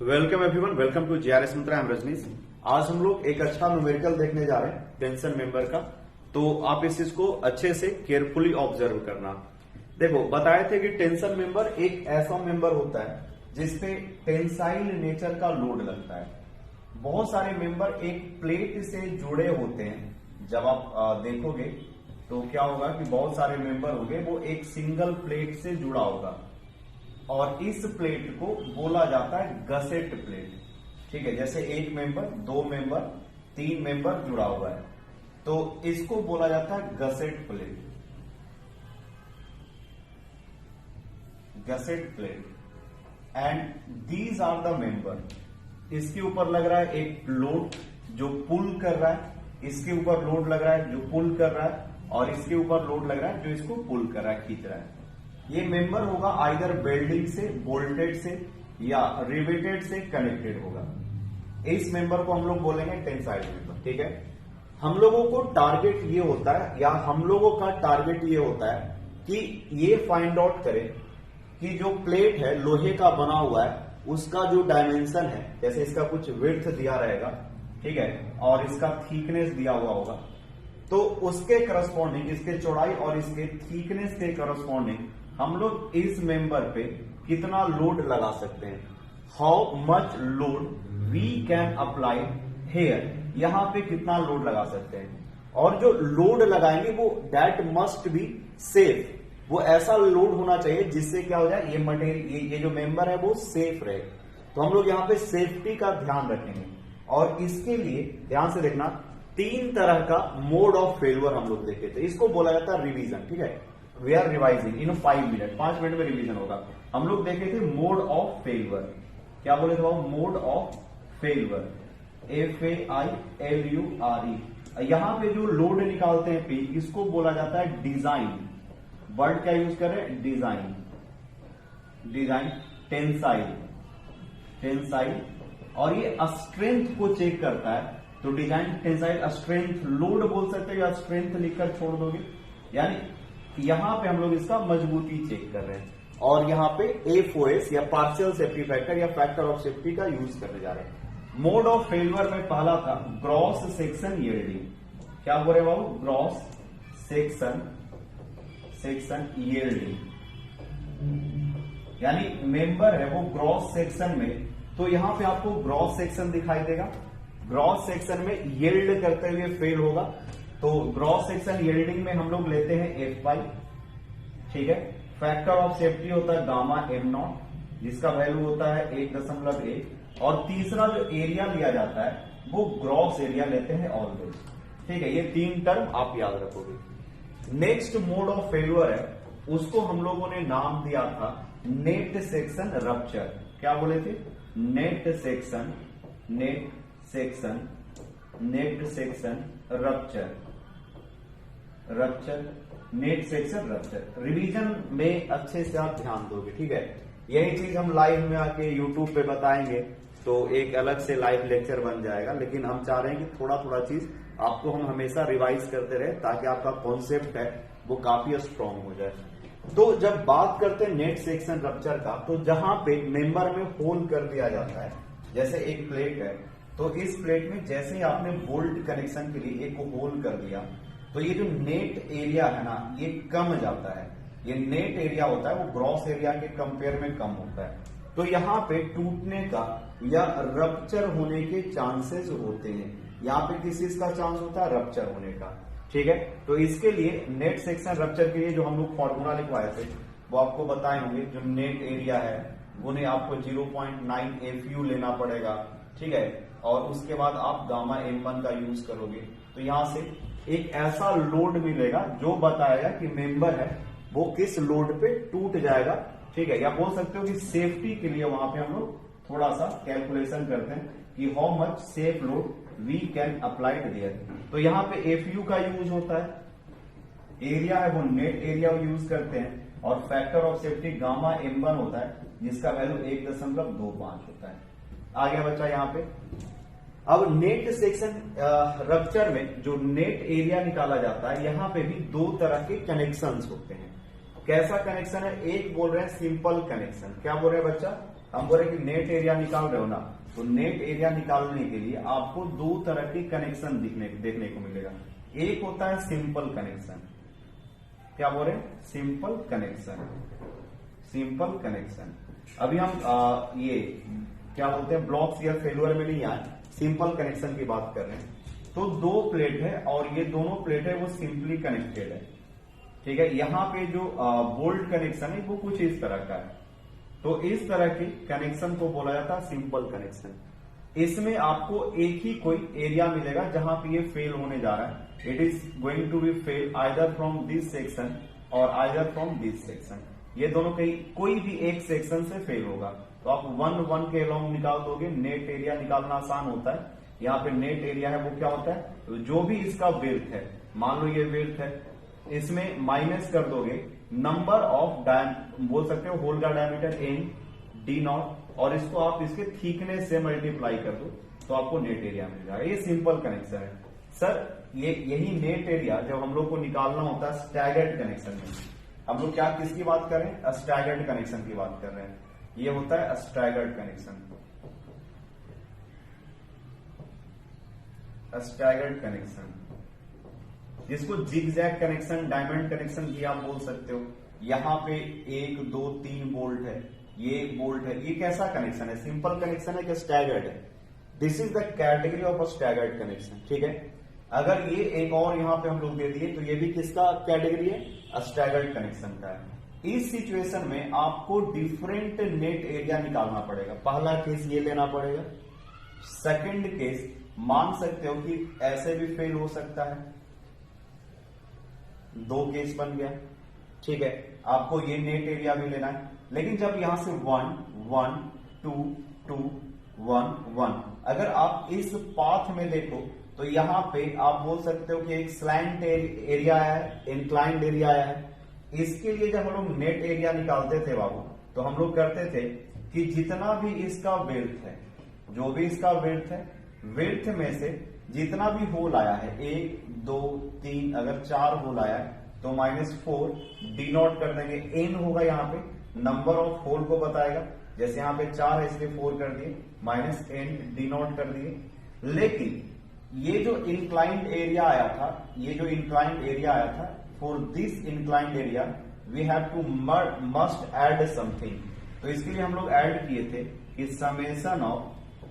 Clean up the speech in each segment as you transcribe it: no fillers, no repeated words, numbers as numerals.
Welcome everyone, welcome to GRS Mantra. I am Rajneesh. आज हम लोग एक अच्छा न्यूमेरिकल देखने जा रहे हैं टेंशन मेंबर का। तो आप इस चीज को अच्छे से केयरफुली ऑब्जर्व करना। देखो, बताए थे कि टेंशन मेंबर एक ऐसा मेंबर होता है जिसपे टेंसाइल नेचर का लोड लगता है। बहुत सारे मेंबर एक प्लेट से जुड़े होते हैं। जब आप देखोगे तो क्या होगा कि बहुत सारे मेंबर होंगे, वो एक सिंगल प्लेट से जुड़ा होगा और इस प्लेट को बोला जाता है गसेट प्लेट। ठीक है, जैसे एक मेंबर, दो मेंबर, तीन मेंबर जुड़ा हुआ है तो इसको बोला जाता है gusset plate. Gusset plate and these are the member. इसके ऊपर लग रहा है एक लोड जो पुल कर रहा है, इसके ऊपर लोड लग रहा है जो पुल कर रहा है, और इसके ऊपर लोड लग रहा है जो इसको पुल कर रहा है, खींच रहा है। ये मेंबर होगा आइदर वेल्डिंग से, बोल्टेड से या रिवेटेड से कनेक्टेड होगा। इस मेंबर को हम लोग बोलेंगे टेंसाइल मेंबर। ठीक है, हम लोगों को टारगेट ये होता है, या हम लोगों का टारगेट ये होता है कि ये फाइंड आउट करें कि जो प्लेट है लोहे का बना हुआ है उसका जो डायमेंशन है, जैसे इसका कुछ विड्थ दिया रहेगा, ठीक है, और इसका थिकनेस दिया हुआ होगा, तो उसके करस्पॉन्डिंग, इसके चौड़ाई और इसके थिकनेस के करस्पॉन्डिंग हम लोग इस मेंबर पे कितना लोड लगा सकते हैं। How much load we can apply here. यहां पे कितना लोड लगा सकते हैं, और जो लोड लगाएंगे वो दैट मस्ट बी सेफ। वो ऐसा लोड होना चाहिए जिससे क्या हो जाए, ये मटेरियल, ये जो मेंबर है वो सेफ रहे। तो हम लोग यहाँ पे सेफ्टी का ध्यान रखेंगे, और इसके लिए ध्यान से देखना, तीन तरह का मोड ऑफ फेल्यूर हम लोग देखे थे। इसको बोला जाता है रिवीजन। ठीक है, we are revising in 5 minute. 5 minute में रिवीजन होगा। हम लोग देखे थे मोड ऑफ फेल्यूर। क्या बोले थे? Mode of failure, FAILURE। यहां पे जो लोड निकालते हैं P, इसको बोला जाता है डिजाइन। वर्ड क्या यूज कर रहे हैं? डिजाइन। डिजाइन टेंसाइल, टेंसाइल, और ये स्ट्रेंथ को चेक करता है। तो डिजाइन टेंसाइल स्ट्रेंथ लोड बोल सकते हो, या स्ट्रेंथ लिखकर छोड़ दोगे। यानी यहां पे हम लोग इसका मजबूती चेक कर रहे हैं, और यहां पे FOS या पार्शियल सेफ्टी फैक्टर या फैक्टर ऑफ सेफ्टी का यूज करने जा रहे हैं। मोड ऑफ फेल्यूर में पहला था ग्रॉस सेक्शन यील्डिंग। क्या बोल रहे बाबू? ग्रॉस सेक्शन, सेक्शन यील्डिंग, यानी मेंबर है वो ग्रॉस सेक्शन में, तो यहां पे आपको ग्रॉस सेक्शन दिखाई देगा। ग्रॉस सेक्शन में यील्ड करते हुए फेल होगा, तो ग्रॉस सेक्शन यील्डिंग में हम लोग लेते हैं FY। ठीक है, फैक्टर ऑफ सेफ्टी होता है गामा M0, जिसका वैल्यू होता है 1.1, और तीसरा जो एरिया लिया जाता है वो ग्रॉस एरिया लेते हैं ऑलवेज। ठीक है, ये तीन टर्म आप याद रखोगे। नेक्स्ट मोड ऑफ फेल्यूर है, उसको हम लोगों ने नाम दिया था नेट सेक्शन रप्चर। क्या बोले थे? Net section, net section, net section rupture, rupture, net section rupture. Revision में अच्छे से आप ध्यान दोगे। ठीक है, यही चीज हम लाइव में आके यूट्यूब पे बताएंगे तो एक अलग से लाइव लेक्चर बन जाएगा, लेकिन हम चाह रहे हैं कि थोड़ा थोड़ा चीज आपको हम हमेशा रिवाइज करते रहे, ताकि आपका कॉन्सेप्ट है वो काफी स्ट्रांग हो जाए। तो जब बात करते हैं नेट सेक्शन रप्चर का, तो जहां पे मेंबर में होल कर दिया जाता है, जैसे एक प्लेट है, तो इस प्लेट में जैसे ही आपने बोल्ट कनेक्शन के लिए एक होल कर दिया, तो ये जो नेट एरिया है ना, ये कम जाता है। ये नेट एरिया होता है वो ग्रॉस एरिया के कंपेयर में कम होता है। तो यहाँ पे टूटने का या रप्चर होने के चांसेस होते हैं। यहाँ पे किस चीज का चांस होता है? रप्चर होने का। ठीक है, तो इसके लिए नेट सेक्शन रप्चर के लिए जो हम लोग फॉर्मूला लिखवाए थे वो आपको बताए होंगे। जो नेट एरिया है वो ने आपको 0.9 FU लेना पड़ेगा। ठीक है, और उसके बाद आप गामा M1 का यूज करोगे, तो यहां से एक ऐसा लोड मिलेगा जो बताएगा कि मेंबर है वो किस लोड पे टूट जाएगा। ठीक है, या बोल सकते हो कि सेफ्टी के लिए वहां पे हम लोग थोड़ा सा कैलकुलेशन करते हैं कि how much safe load we can apply there. तो यहाँ पे FU का यूज होता है, एरिया है वो नेट एरिया यूज करते हैं, और factor of safety gamma M1 होता है, जिसका वैल्यू 1.25 होता है। आ गया बच्चा यहाँ पे। अब नेट सेक्शन रप्चर में जो नेट एरिया निकाला जाता है, यहां पे भी दो तरह के कनेक्शंस होते हैं। कैसा कनेक्शन है? एक बोल रहे हैं सिंपल कनेक्शन। क्या बोल रहे हैं बच्चा? हम बोले कि नेट एरिया निकाल रहे हो ना, तो नेट एरिया निकालने के लिए आपको दो तरह के कनेक्शन देखने को मिलेगा। एक होता है सिंपल कनेक्शन, क्या बोल रहे हैं, सिंपल कनेक्शन, सिंपल कनेक्शन। अभी हम ये क्या बोलते हैं ब्लॉक्स या फेलुअर में नहीं आए, सिंपल कनेक्शन की बात कर रहे हैं। तो दो प्लेट है और ये दोनों प्लेट है वो सिंपली कनेक्टेड है, ठीक है। यहाँ पे जो बोल्ट कनेक्शन है वो कुछ इस तरह का है, तो इस तरह के कनेक्शन को बोला जाता है सिंपल कनेक्शन। इसमें आपको एक ही कोई एरिया मिलेगा जहां पे ये फेल होने जा रहा है। It is going to be fail either from this section और आइदर फ्रॉम दिस सेक्शन। ये दोनों कहीं कोई भी एक सेक्शन से फेल होगा, तो आप 1 के अलोंग निकाल दोगे। नेट एरिया निकालना आसान होता है। यहाँ पे नेट एरिया है वो क्या होता है, तो जो भी इसका विड्थ है, मान लो ये विड्थ है, इसमें माइनस कर दोगे नंबर ऑफ बोल सकते हो होल का डायमीटर n d0 और इसको आप इसके थिकनेस से मल्टीप्लाई कर दो तो आपको नेट एरिया मिल जाएगा। ये सिंपल कनेक्शन है सर। यही नेट एरिया जब हम लोग को निकालना होता है स्टैगर्ड कनेक्शन में, हम लोग क्या किसकी बात कर रहे हैं, स्टैगर्ड कनेक्शन की बात कर रहे हैं। ये होता है स्टैगर्ड कनेक्शन, स्टैगर्ड कनेक्शन, जिसको जिगजैग कनेक्शन, डायमंड कनेक्शन भी आप बोल सकते हो। यहाँ पे 1 2 3 बोल्ट है, ये एक बोल्ट है। ये कैसा कनेक्शन है, सिंपल कनेक्शन है कि स्टैगर्ड है। This is the category of a staggered connection, ठीक है। अगर ये एक और यहाँ पे हम लोग दे दिए तो ये भी किसका कैटेगरी है, स्टैगर्ड कनेक्शन का है। इस सिचुएशन में आपको डिफरेंट नेट एरिया निकालना पड़ेगा। पहला केस ये लेना पड़ेगा। सेकंड केस मान सकते हो कि ऐसे भी फेल हो सकता है, 2 केस बन गया, ठीक है। आपको ये नेट एरिया भी लेना है, लेकिन जब यहां से 1 1 2 2 1 1 अगर आप इस पाथ में देखो तो यहां पे आप बोल सकते हो कि एक स्लैंट एरिया है, इंक्लाइंड एरिया है। इसके लिए जब हम लोग नेट एरिया निकालते थे बाबू, तो हम लोग करते थे कि जितना भी इसका विड्थ है, जो भी इसका विड्थ है, विड्थ में से जितना भी होल आया है, 1 2 3 अगर 4 होल आया है तो -4 डिनोट कर देंगे। n होगा यहाँ पे, नंबर ऑफ होल को बताएगा। जैसे यहाँ पे 4 है इसलिए 4 कर दिए, -n डिनोट कर दिए। लेकिन ये जो इंक्लाइंड एरिया आया था, ये जो इंक्लाइंड एरिया आया था, for this inclined area we have to must add something. तो इसके लिए हम लोग ऐड किए थे कि समेशन ऑफ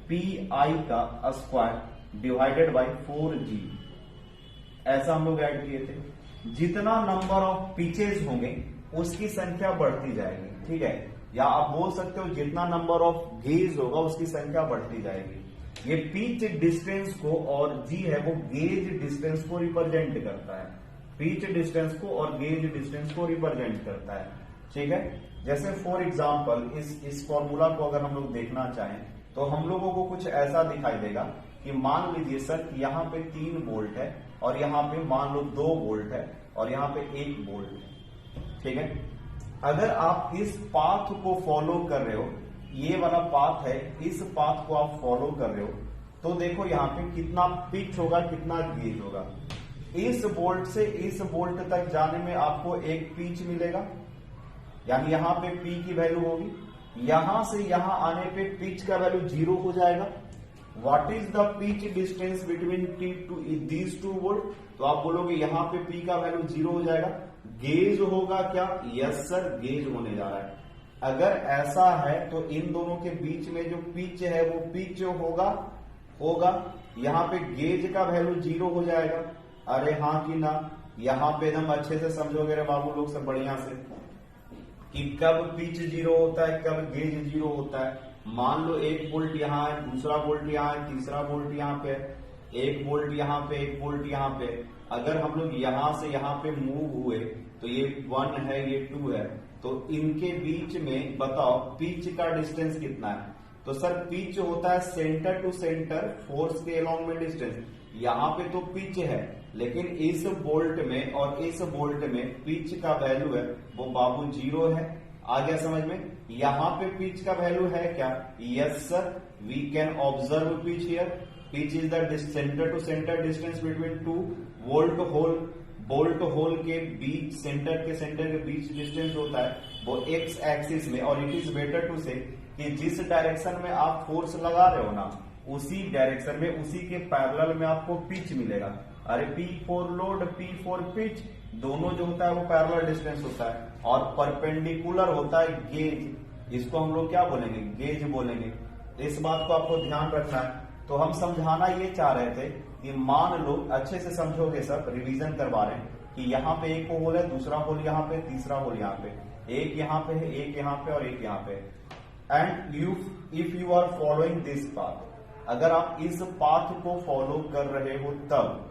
PI का स्क्वायर डिवाइडेड बाई 4G, ऐसा हम लोग ऐड किए थे। जितना नंबर ऑफ पिचेस होंगे उसकी संख्या बढ़ती जाएगी, ठीक है। या आप बोल सकते हो जितना नंबर ऑफ गेज होगा उसकी संख्या बढ़ती जाएगी। ये पिच डिस्टेंस को और G है वो गेज डिस्टेंस को रिप्रेजेंट करता है, पिच डिस्टेंस को और गेज डिस्टेंस को रिप्रेजेंट करता है, ठीक है। जैसे फॉर एग्जाम्पल इस फॉर्मूला को अगर हम लोग देखना चाहें तो हम लोगों को कुछ ऐसा दिखाई देगा कि मान लीजिए सर यहाँ पे 3 बोल्ट है और यहाँ पे मान लो 2 बोल्ट है और यहाँ पे 1 बोल्ट है, ठीक है। अगर आप इस पाथ को फॉलो कर रहे हो, ये वाला पाथ है, इस पाथ को आप फॉलो कर रहे हो, तो देखो यहाँ पे कितना पिच होगा, कितना गेज होगा। इस बोल्ट से इस बोल्ट तक जाने में आपको एक पिच मिलेगा, यानी यहाँ पे P की वैल्यू होगी। यहां से यहां आने पे पिच का वैल्यू 0 हो जाएगा। What is the pitch distance between these 2 bolt, तो आप बोलोगे यहाँ पे P का वैल्यू 0 हो जाएगा। गेज होगा क्या, यस सर गेज होने जा रहा है। अगर ऐसा है तो इन दोनों के बीच में जो पिच है वो पिच होगा। यहाँ पे गेज का वैल्यू 0 हो जाएगा। अरे हाँ कि ना, यहाँ पे एकदम अच्छे से समझोगे रे बाबू लोग सब बढ़िया से कि कब पिच 0 होता है, कब गेज 0 होता है। मान लो 1 बोल्ट यहाँ है, दूसरा बोल्ट यहाँ है, तीसरा बोल्ट यहाँ पे है, 1 बोल्ट यहाँ पे, 1 बोल्ट यहाँ पे। अगर हम लोग यहाँ से यहाँ पे मूव हुए तो ये 1 है, ये 2 है, तो इनके बीच में बताओ पिच का डिस्टेंस कितना है। तो सर पिच होता है सेंटर टू सेंटर फोर्स के अलोंग में डिस्टेंस। यहाँ पे तो पिच है, लेकिन इस बोल्ट में और इस बोल्ट में पिच का वैल्यू है वो बाबू 0 है। आ गया समझ में। यहाँ पे पिच का वैल्यू है क्या, yes sir, we can observe pitch here. Pitch is the centre to centre distance between 2 bolt hole के बीच, सेंटर के बीच डिस्टेंस होता है वो एक्स एक्सिस में। और इट इज बेटर टू से कि जिस डायरेक्शन में आप फोर्स लगा रहे हो ना, उसी डायरेक्शन में, उसी के पैरेलल में आपको पिच मिलेगा। अरे P for load, P for pitch, दोनों जो होता है वो पैरेलल डिस्टेंस होता है, और परपेंडिकुलर होता है गेज। इसको हम लोग क्या बोलेंगे? गेज बोलेंगे। इस बात को आपको ध्यान रखना है। तो हम समझाना ये चाह रहे थे कि मान लो, अच्छे से समझोगे सब, रिवीजन करवा रहे हैं कि यहाँ पे एक होल है, दूसरा होल यहाँ पे, तीसरा होल यहाँ पे, एक यहाँ पे है, एक यहाँ पे और एक यहाँ पे। And if you are following this path, अगर आप इस पाथ को फॉलो कर रहे हो तब,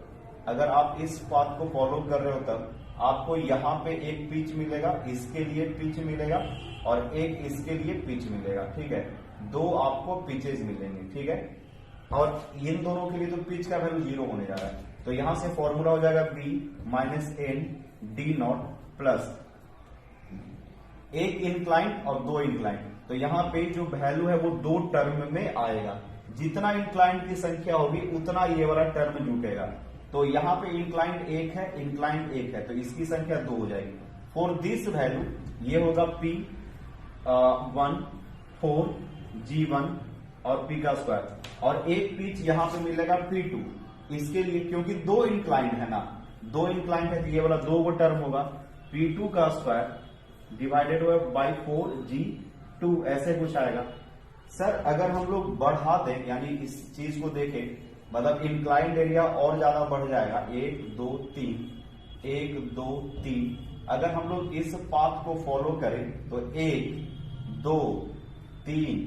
अगर आप इस पाथ को फॉलो कर रहे हो तब आपको यहाँ पे एक पिच मिलेगा, इसके लिए पिच मिलेगा और एक इसके लिए पिच मिलेगा। ठीक है, दो आपको पिचेस मिलेंगे। ठीक है, और इन दोनों के लिए तो पिच का वैल्यू 0 होने जा रहा है। तो यहां से फॉर्मूला हो जाएगा P minus N D naught plus एक इंक्लाइंड और दो इंक्लाइंड। तो यहाँ पे जो वैल्यू है वो दो टर्म में आएगा। जितना इंक्लाइंड की संख्या होगी उतना ये वाला टर्म जुटेगा। तो यहाँ पे इंक्लाइंड एक है, इंक्लाइंड एक है, तो इसकी संख्या 2 हो जाएगी। फॉर दिस वैल्यू ये होगा P 1 4 G1 और P का स्क्वायर, और एक पिच यहाँ पे मिलेगा P2 इसके लिए, क्योंकि दो इंक्लाइंड है ना, दो इंक्लाइंड है तो ये वाला 2 वो टर्म होगा P2 का स्क्वायर डिवाइडेड हुआ बाई 4 G2, ऐसे कुछ आएगा। सर अगर हम लोग बढ़ा दें, यानी इस चीज को देखें, मतलब इंक्लाइंड एरिया और ज्यादा बढ़ जाएगा, 1 2 3 1 2 3। अगर हम लोग इस पाथ को फॉलो करें तो 1 2 3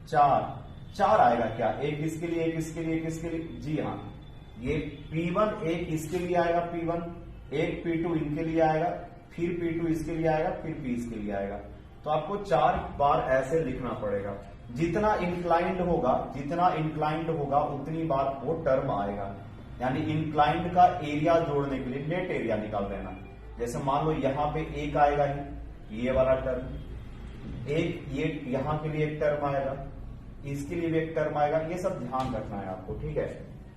4 आएगा क्या? एक इसके लिए, एक इसके लिए, एक इसके लिए। जी हाँ, ये P1 एक इसके लिए आएगा, P1 एक P2 इनके लिए आएगा, फिर P2 इसके लिए आएगा, फिर P इसके लिए आएगा। तो आपको 4 बार ऐसे लिखना पड़ेगा। जितना इंक्लाइंड होगा, जितना इंक्लाइंड होगा उतनी बार वो टर्म आएगा। यानी इंक्लाइंड का एरिया जोड़ने के लिए नेट एरिया निकाल देना। जैसे मान लो यहाँ पे एक आएगा ही, ये वाला टर्म, एक ये यहाँ के लिए एक टर्म आएगा, इसके लिए भी एक टर्म आएगा। ये सब ध्यान रखना है आपको, ठीक है,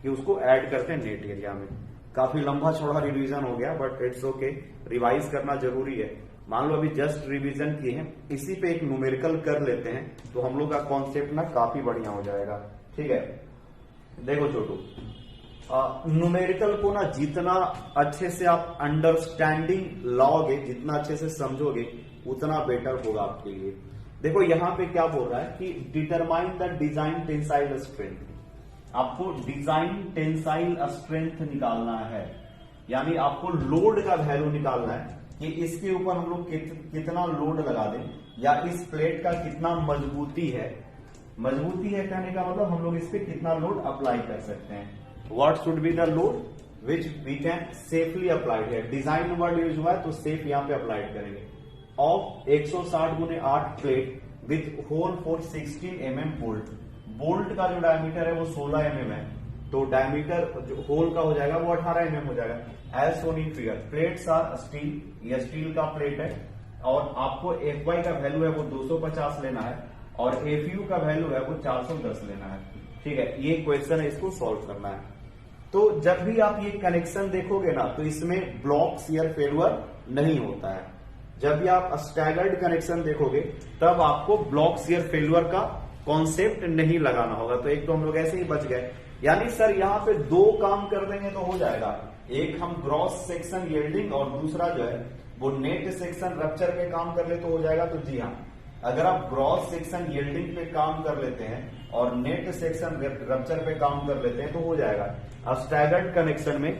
कि उसको ऐड करते हैं नेट एरिया में। काफी लंबा चौड़ा रिवीजन हो गया, बट इट्स ओके, रिवाइज करना जरूरी है। मान लो अभी जस्ट रिवीजन किए हैं, इसी पे एक न्यूमेरिकल कर लेते हैं, तो हम लोग का कॉन्सेप्ट ना काफी बढ़िया हो जाएगा। ठीक है, देखो छोटू, न्यूमेरिकल को ना जितना अच्छे से आप अंडरस्टैंडिंग लाओगे, जितना अच्छे से समझोगे, उतना बेटर होगा आपके लिए। देखो यहाँ पे क्या बोल रहा है कि determine the design tensile strength. आपको डिजाइन टेंसाइल स्ट्रेंथ निकालना है, यानी आपको लोड का वैल्यू निकालना है कि इसके ऊपर हम लोग कितना लोड लगा दें, या इस प्लेट का कितना मजबूती है। मजबूती है कहने का मतलब हम लोग इस पे कितना लोड अप्लाई कर सकते हैं। What should be the load which we can safely applied है। डिजाइन वर्ड यूज हुआ है तो सेफ यहाँ पे अप्लाइड करेंगे। Of 160x8 plate with hole for 16 mm bolt. Bolt का जो डायमीटर है वो 16 mm है, तो डायमीटर जो होल का हो जाएगा वो 18 mm हो जाएगा। As shown in figure, plates are steel, यह स्टील का प्लेट है, और आपको Fy का वैल्यू है वो 250 लेना है, और Fu का वैल्यू है वो 410 लेना है। ठीक है, ये क्वेश्चन है, इसको सॉल्व करना है। तो जब भी आप ये कनेक्शन देखोगे ना, तो इसमें ब्लॉक शियर फेल्यूर नहीं होता है। जब भी आप स्टैगर्ड कनेक्शन देखोगे तब आपको ब्लॉक शियर फेल्यूर का कॉन्सेप्ट नहीं लगाना होगा। तो एक तो हम लोग ऐसे ही बच गए। यानी सर यहाँ पे 2 काम कर देंगे तो हो जाएगा, एक हम ग्रॉस सेक्शन यील्डिंग और दूसरा जो है वो नेट सेक्शन रप्चर पे काम कर ले तो हो जाएगा। तो जी हाँ, अगर आप ग्रॉस सेक्शन यील्डिंग पे काम कर लेते हैं और नेट सेक्शन रप्चर पे काम कर लेते हैं तो हो जाएगा। अब स्टैगर्ड कनेक्शन में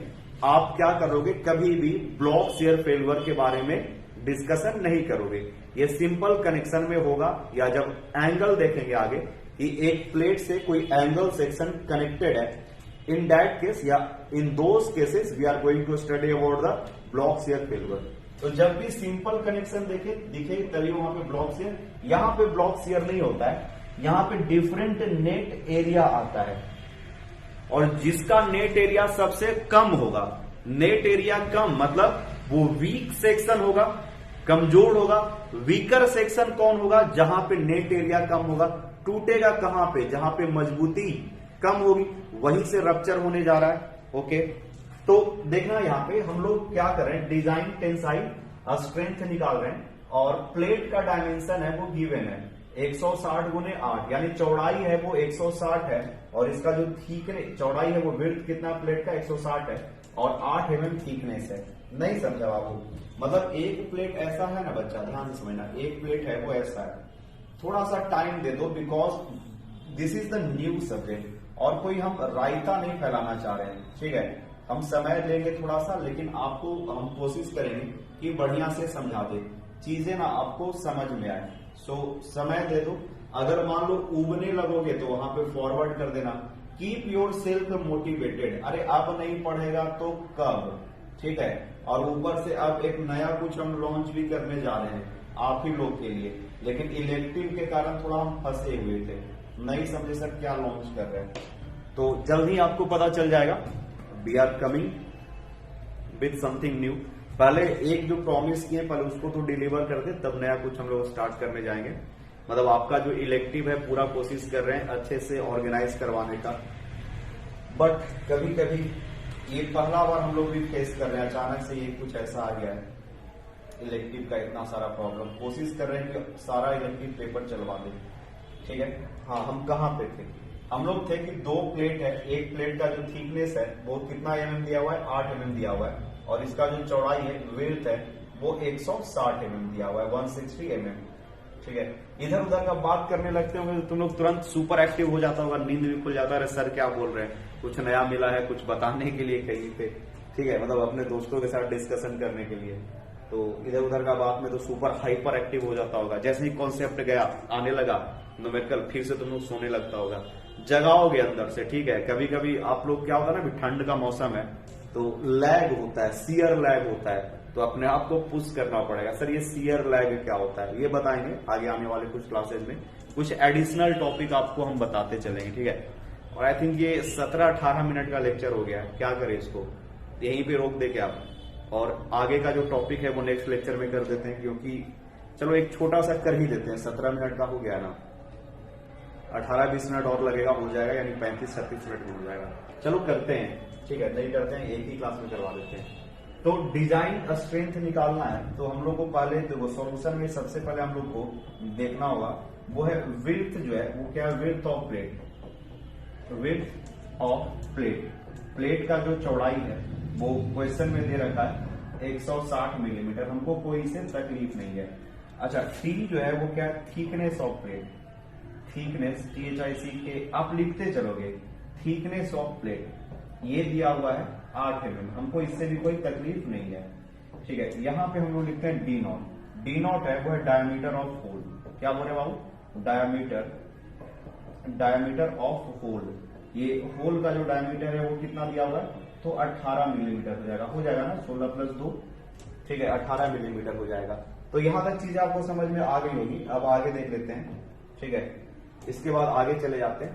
आप क्या करोगे, कभी भी ब्लॉक शियर फेल्यूर के बारे में डिस्कशन नहीं करोगे। ये सिंपल कनेक्शन में होगा, या जब एंगल देखेंगे आगे कि एक प्लेट से कोई एंगल सेक्शन कनेक्टेड है, इन दैट केस या in those cases we are going to study about the block shear failure. तो जब भी सिंपल कनेक्शन दिखे तभी वहां पे ब्लॉक शियर, यहां पे ब्लॉक शियर नहीं होता है, यहां पे डिफरेंट नेट एरिया आता है, और जिसका नेट एरिया सबसे कम होगा, नेट एरिया कम मतलब वो वीक सेक्शन होगा, कमजोर होगा। वीकर सेक्शन कौन होगा, जहां पे नेट एरिया कम होगा। टूटेगा कहां पे, जहां पे मजबूती कम होगी, वहीं से रप्चर होने जा रहा है। ओके, तो देखना यहाँ पे हम लोग क्या कर रहे हैं, डिजाइन टेंसाइल स्ट्रेंथ निकाल रहे हैं, और प्लेट का डायमेंशन है वो गिवन है 160 गुने 8, यानी चौड़ाई है वो 160 है, और इसका जो चौड़ाई है वो विड्थ कितना प्लेट का 160 है, और 8 mm थिकनेस है। नहीं समझा बाबू? मतलब एक प्लेट ऐसा है ना बच्चा, ध्यान से समझना, एक प्लेट है वो ऐसा है। थोड़ा सा टाइम दे दो, because this is the new subject, और कोई हम रायता नहीं फैलाना चाह रहे हैं, ठीक है। हम समय लेंगे थोड़ा सा, लेकिन आपको हम कोशिश करेंगे कि बढ़िया से समझा दे, चीजें ना आपको समझ में आए। सो समय दे दो। अगर मान लो उबने लगोगे तो वहां पे फॉरवर्ड कर देना, कीप योर सेल्फ मोटिवेटेड। अरे अब नहीं पढ़ेगा तो कब, ठीक है। और ऊपर से अब एक नया कुछ हम लॉन्च भी करने जा रहे हैं आप ही लोग के लिए, लेकिन इलेक्टिव के कारण थोड़ा हम फंसे हुए थे, नहीं समझे सर क्या लॉन्च कर रहे हैं। तो जल्दी आपको पता चल जाएगा। We are coming with something new. पहले एक जो प्रॉमिस किए पहले उसको तो डिलीवर कर दे, तब नया कुछ हम लोग स्टार्ट करने जाएंगे। मतलब आपका जो इलेक्टिव है पूरा कोशिश कर रहे हैं अच्छे से ऑर्गेनाइज करवाने का, बट कभी कभी ये पहला बार हम लोग भी फेस कर रहे हैं, अचानक से ये कुछ ऐसा आ गया है इलेक्टिव का, इतना सारा प्रॉब्लम। कोशिश कर रहे हैं कि सारा इलेक्टिव पेपर चलवा दें, ठीक है। हाँ, हम कहाँ पे थे? हम लोग थे कि 2 प्लेट है, एक प्लेट का जो थिकनेस है वो कितना mm दिया हुआ है, 8 mm दिया हुआ है, और इसका जो चौड़ाई है विड्थ है वो 160 mm दिया हुआ है, 160 mm, ठीक है। इधर उधर का बात करने लगते होंगे तो तुम लोग तुरंत सुपर एक्टिव हो जाता होगा, नींद भी खुल जाता है, सर क्या बोल रहे हैं, कुछ नया मिला है, कुछ बताने के लिए कहीं पे, ठीक है। मतलब अपने दोस्तों के साथ डिस्कशन करने के लिए, तो इधर उधर का बात में तो सुपर हाइपर एक्टिव हो जाता होगा। जैसे ही कॉन्सेप्ट गया आने लगा न्यूमेरिकल, फिर से तुम लोग सोने लगता होगा, जगाओगे अंदर से, ठीक है। कभी कभी आप लोग क्या होता है ना, ठंड का मौसम है तो लैग होता है, सीयर लैग होता है, तो अपने आप को पुश करना पड़ेगा। सर ये सीयर लैग क्या होता है ये बताएंगे आगे आने वाले कुछ क्लासेज में, कुछ एडिशनल टॉपिक आपको हम बताते चलेंगे, ठीक है। और आई थिंक ये 17-18 मिनट का लेक्चर हो गया है, क्या करें इसको, यहीं पे रोक दे क्या आप, और आगे का जो टॉपिक है वो नेक्स्ट लेक्चर में कर देते हैं, क्योंकि चलो एक छोटा सा कर ही देते हैं, 17 मिनट का हो गया ना, 18-20 मिनट और लगेगा, हो जाएगा, यानी 35-36 मिनट में हो जाएगा। चलो करते हैं, ठीक है, नहीं करते हैं, एक ही क्लास में करवा देते हैं। तो डिजाइन स्ट्रेंथ निकालना है, तो हम लोग को पहले देखो सॉल्यूशन में सबसे पहले हम लोग को देखना होगा वो है विड्थ, जो है वो क्या है, width of plate, width of plate. Plate का जो चौड़ाई है वो क्वेश्चन में दे रखा है 160 मिलीमीटर, हमको कोई से तकलीफ नहीं है। अच्छा, टी जो है वो क्या है, thickness of plate, thickness THIC के आप लिखते चलोगे, थिकनेस ऑफ प्लेट ये दिया हुआ है 8 mm, हमको इससे भी कोई तकलीफ नहीं है, ठीक है। यहाँ पे हम लोग लिखते हैं डी नॉट, डी नॉट है वो है डायमीटर ऑफ होल, क्या बोले बाबू, डायमीटर ऑफ होल। ये होल का जो डायमीटर है वो कितना दिया हुआ है, तो 18 मिलीमीटर हो जाएगा ना, 16 + 2, ठीक है, 18 मिलीमीटर हो जाएगा। तो यहां तक चीज आपको समझ में आ गई होगी। अब आगे देख लेते हैं, ठीक है। इसके बाद आगे चले जाते हैं,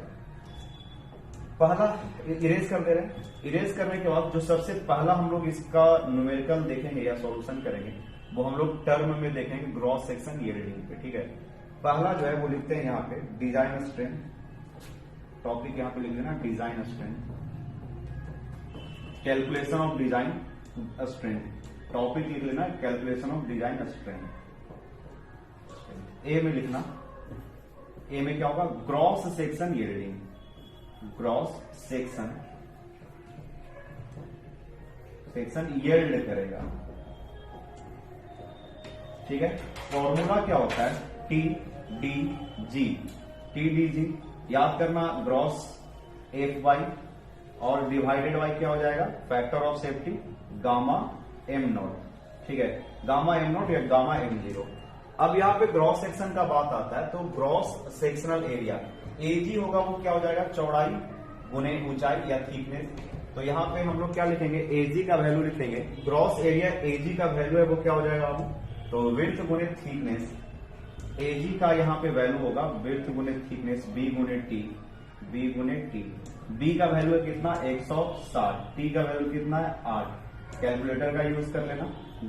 पहला इरेज कर दे रहे हैं। इरेज करने के बाद जो सबसे पहला हम लोग इसका न्यूमेरिकल देखेंगे या सॉल्यूशन करेंगे वो हम लोग टर्म में देखेंगे, ग्रॉस सेक्शन यील्डिंग पे, ठीक है। पहला जो है वो लिखते हैं यहाँ पे डिजाइन स्ट्रेंथ, टॉपिक यहाँ पे लिख देना design strength, calculation of design strength, topic लिख लेना कैलकुलेशन ऑफ डिजाइन स्ट्रेंथ। ए में लिखना, ए में क्या होगा, gross section yielding, gross section yield करेगा, ठीक है। फॉर्मूला क्या होता है, TDG, TDG याद करना, ग्रॉस FY और डिवाइडेड बाय क्या हो जाएगा, factor of safety gamma m0, ठीक है, गामा m0 या गामा m0। अब यहाँ पे ग्रॉस सेक्शन का बात आता है, तो ग्रॉस सेक्शनल एरिया AG होगा वो क्या हो जाएगा, चौड़ाई गुने ऊंचाई या थिकनेस। तो यहाँ पे हम लोग क्या लिखेंगे, AG का वैल्यू लिखेंगे, ग्रॉस एरिया AG का वैल्यू है वो क्या हो जाएगा बाबू, तो विड्थ गुने थिकनेस, AG का यहाँ पे वैल्यू होगा विड्थ गुने थिकनेस, B गुने T, B गुने T। B का वैल्यू है कितना, 160, T का वैल्यू कितना है, 8। कैलकुलेटर का यूज कर लेना।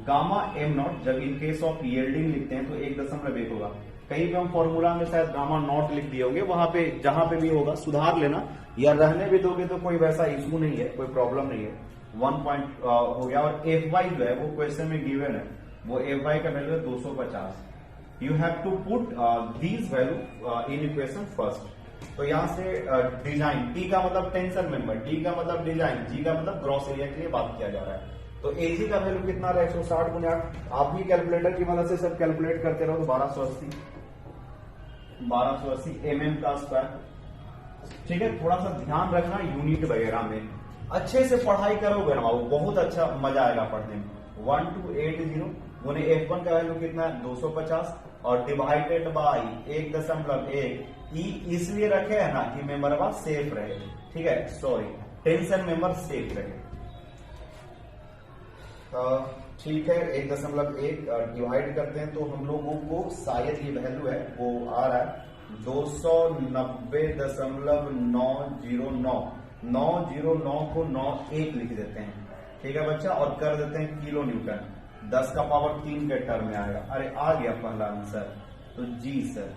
गामा m0 जब इन केस ऑफ यील्डिंग लिखते हैं तो 1.1 होगा, कहीं पे हम फॉर्मूला में शायद गामा नॉट लिख दिए होंगे, वहां पे जहां पे भी होगा सुधार लेना, या रहने भी दोगे तो कोई वैसा इशू नहीं है, कोई प्रॉब्लम नहीं है। 1 पॉइंट हो गया। और FY जो है वो क्वेश्चन में गिवन है, वो FY का वैल्यू है 250, you have to put these value in equation first. तो यहां से डिजाइन, टी का मतलब टेंशन मेंबर, डी का मतलब डिजाइन, जी का मतलब ग्रॉस एरिया के लिए बात किया जा रहा है। तो एजी का वैल्यू कितना रहा है 160 गुना 8। आप भी कैलकुलेटर की मदद से सब कैलकुलेट करते रहो तो 1280 mm का स्क्वायर। ठीक है, थोड़ा सा ध्यान रखना यूनिट वगैरह में, अच्छे से पढ़ाई करोगे ना बाबू बहुत अच्छा मजा आएगा पढ़ने में। 1280 गुने F1 का वैल्यू कितना है 250 और डिवाइडेड बाई 1.1 ई इसलिए रखे है ना कि मेंबर सेफ रहे। ठीक है, सॉरी टेंशन मेंबर सेफ रहे। ठीक है, 1.1 डिवाइड करते हैं तो हम लोगों को शायद ये वैल्यू है वो आ रहा है 290.909। 909 को 91 लिख देते हैं। ठीक है बच्चा, और कर देते हैं किलो न्यूटन, 10 का पावर 3 के टर्म में आएगा। अरे आ गया पहला आंसर, तो जी सर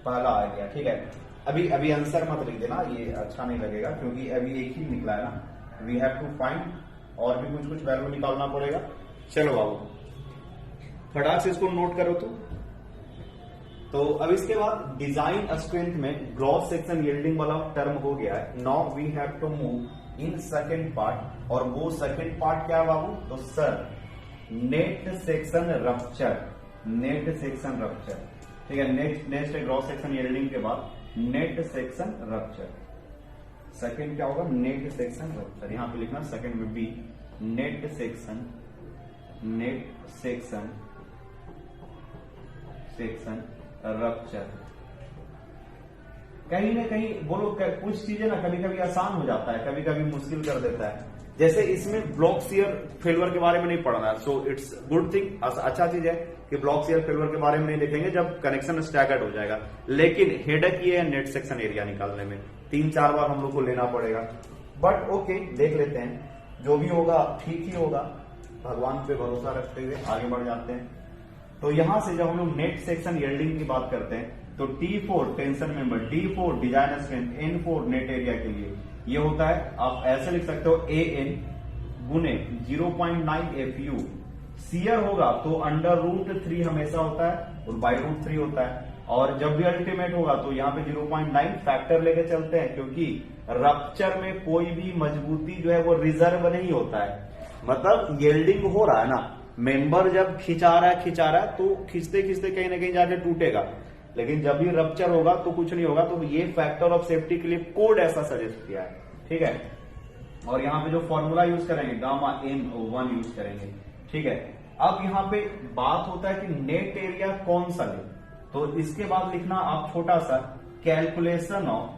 पहला आ गया। ठीक है, अभी आंसर मत लिख देना, ये अच्छा नहीं लगेगा क्योंकि अभी एक ही निकला है ना। वी हैव टू फाइंड, और भी कुछ वैल्यू निकालना पड़ेगा। चलो बाबू फटाक से इसको नोट करो। तो अब इसके बाद डिजाइन स्ट्रेंथ में ग्रॉस सेक्शन यील्डिंग वाला टर्म हो गया है। Now we have to move in second part, और वो सेकंड पार्ट क्या है बाबू, तो sir net section rupture. Net section rupture, ठीक है, नेक्स्ट ग्रॉस सेक्शन यील्डिंग के बाद नेट सेक्शन रप्चर। सेकंड क्या होगा, नेट सेक्शन रप्चर। यहां पे लिखना सेकंड में बी, नेट सेक्शन रप्चर। कहीं ना कहीं बोलो कुछ चीजें ना कभी कभी आसान हो जाता है, कभी कभी मुश्किल कर देता है। जैसे इसमें ब्लॉक शियर फेल्यूर के बारे में नहीं पढ़ना है, सो इट्स गुड थिंग, अच्छा चीज है कि ब्लॉक शियर फेल्यूर के बारे में नहीं लिखेंगे जब कनेक्शन स्टैगर्ड हो जाएगा। लेकिन हेडेक ये है नेट सेक्शन एरिया निकालने में 3-4 बार हम लोग को लेना पड़ेगा। बट ओके, देख लेते हैं, जो भी होगा ठीक ही होगा, भगवान पे भरोसा रखते हुए आगे बढ़ जाते हैं। तो यहां से जब हम लोग नेट सेक्शन यील्डिंग की बात करते हैं तो T4 tension member, D4 design strength, N4 net area के लिए ये होता है, आप ऐसे लिख सकते हो AN गुने 0.9 FU। शियर होगा तो √3 हमेशा होता है और √3 होता है, और जब भी अल्टीमेट होगा तो यहाँ पे 0.9 फैक्टर लेके चलते हैं, क्योंकि रप्चर में कोई भी मजबूती जो है वो रिजर्व नहीं होता है। मतलब यील्डिंग हो रहा है ना, मेंबर जब खिंचा रहा है तो खींचते खींचते कहीं ना कहीं जाके टूटेगा, लेकिन जब भी रप्चर होगा तो कुछ नहीं होगा। तो ये फैक्टर ऑफ सेफ्टी के लिए कोड ऐसा सजेस्ट किया है। ठीक है, और यहाँ पे जो फॉर्मूला यूज करेंगे गामा M1 यूज करेंगे। ठीक है, अब यहाँ पे बात होता है कि नेट एरिया कौन सा ले, तो इसके बाद लिखना आप छोटा सा कैलकुलेशन ऑफ